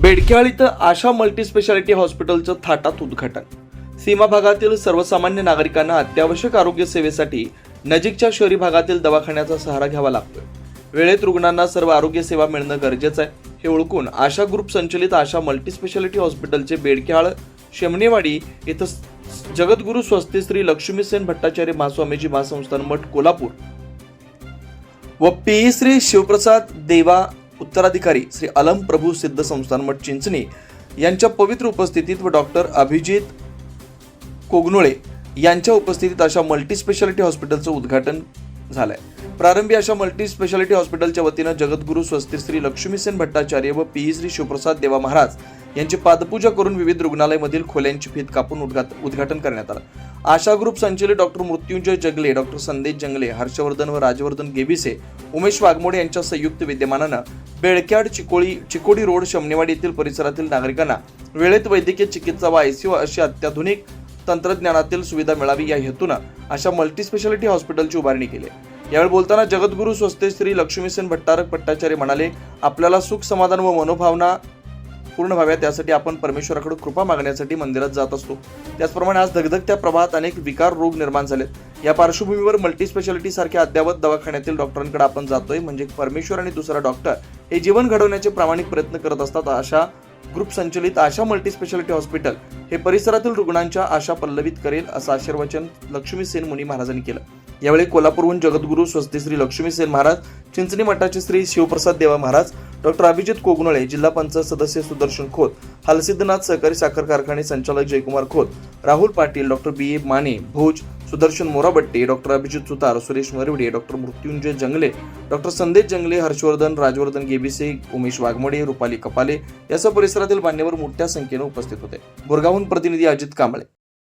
बेडक्याळ इथं आशा मल्टीस्पेशालिटी हॉस्पिटलचं थाटात उद्घाटन. सीमा भागातील सर्वसामान्य नागरिकांना अत्यावश्यक आरोग्य सेवेसाठी नजीकच्या शहरी भागातील दवाखान्याचा सहारा घ्यावा लागतोय. वेळेत रुग्णांना सर्व आरोग्य सेवा मिळणं गरजेचं आहे. हे ओळखून आशा ग्रुप संचलित आशा मल्टीस्पेशालिटी हॉस्पिटलचे बेडक्याळ शेमनेवाडी इथं जगद्गुरू स्वस्ती श्री लक्ष्मीसेन भट्टाचार्य महास्वामीजी महासंस्थान मठ कोल्हापूर व पी श्री शिवप्रसाद देवा उत्तराधिकारी श्री अलम प्रभू सिद्ध संस्थान मठ चिंचणी यांच्या पवित्र उपस्थितीत व डॉक्टर अभिजित कोगनोळे यांच्या उपस्थितीत अशा मल्टीस्पेशालिटी हॉस्पिटलचं उद्घाटन झालंय. प्रारंभी अशा मल्टीस्पेशालिटी हॉस्पिटलच्या वतीनं जगद्गुरू स्वस्ती श्री लक्ष्मीसेन भट्टाचार्य व पी श्री शिवप्रसाद देवा महाराज यांची पादपूजा करून विविध रुग्णालयामधील खोल्यांची फीत कापून उद्घाटन करण्यात आलं. आशा ग्रुप संचलित डॉक्टर मृत्युंजय जंगले, डॉक्टर संदेश जंगले, हर्षवर्धन व राजवर्धन गेबिसे, उमेश वाघमोडे यांच्या संयुक्त विद्यमानानं बेडक्याळ चिकोडी रोड शमनेवाडी येथील परिसरातील नागरिकांना वेळेत वैद्यकीय चिकित्सा व आयसीयू अशी अत्याधुनिक तंत्रज्ञानातील सुविधा मिळावी या हेतूनं अशा मल्टीस्पेशालिटी हॉस्पिटलची उभारणी केली. यावेळी बोलताना जगद्गुरू स्वस्ती श्री लक्ष्मीसेन भट्टाचार्य म्हणाले, आपल्याला सुख समाधान व मनोभावना पूर्ण व्हाव्यात यासाठी आपण परमेश्वराकडे कृपा मागण्यासाठी मंदिरात जात असतो. त्याचप्रमाणे आज धगधगत्या प्रभात अनेक विकार रोग निर्माण झालेत. या पार्श्वभूमीवर मल्टीस्पेशालिटी सारख्या अद्ययावत दवाखान्यातील डॉक्टरांकडे आपण जातोय. म्हणजे परमेश्वर आणि दुसरा डॉक्टर हे जीवन घडवण्याचे प्रामाणिक प्रयत्न करत असतात. अशा ग्रुप संचलित आशा मल्टीस्पेशालिटी हॉस्पिटल हे परिसरातील रुग्णांच्या आशा पल्लवित करेल असं आशीर्वचन लक्ष्मीसेन मुनी महाराजांनी केलं. यावेळी कोल्हापूरहून जगद्गुरू स्वस्ती श्री लक्ष्मीसेन महाराज, चिंचणी मठाचे श्री शिवप्रसाद देवा महाराज, डॉक्टर अभिजित कोगनोळे, जिल्हा पंचायत सदस्य सुदर्शन खोत, हालसिद्धनाथ सहकारी साखर कारखाने संचालक जयकुमार खोत, राहुल पाटील, डॉक्टर बी ए माने भोज, सुदर्शन मोराबट्टे, डॉक्टर अभिजित सुतार, सुरेश मरवडे, डॉक्टर मृत्युंजय जंगले, डॉक्टर संदेश जंगले, हर्षवर्धन, राजवर्धन गेबिसे, उमेश वाघमोडे, रुपाली कपाले यासह परिसरातील मान्यवर मोठ्या संख्येने उपस्थित होते. बोरगावहून प्रतिनिधी अजित कांबळे.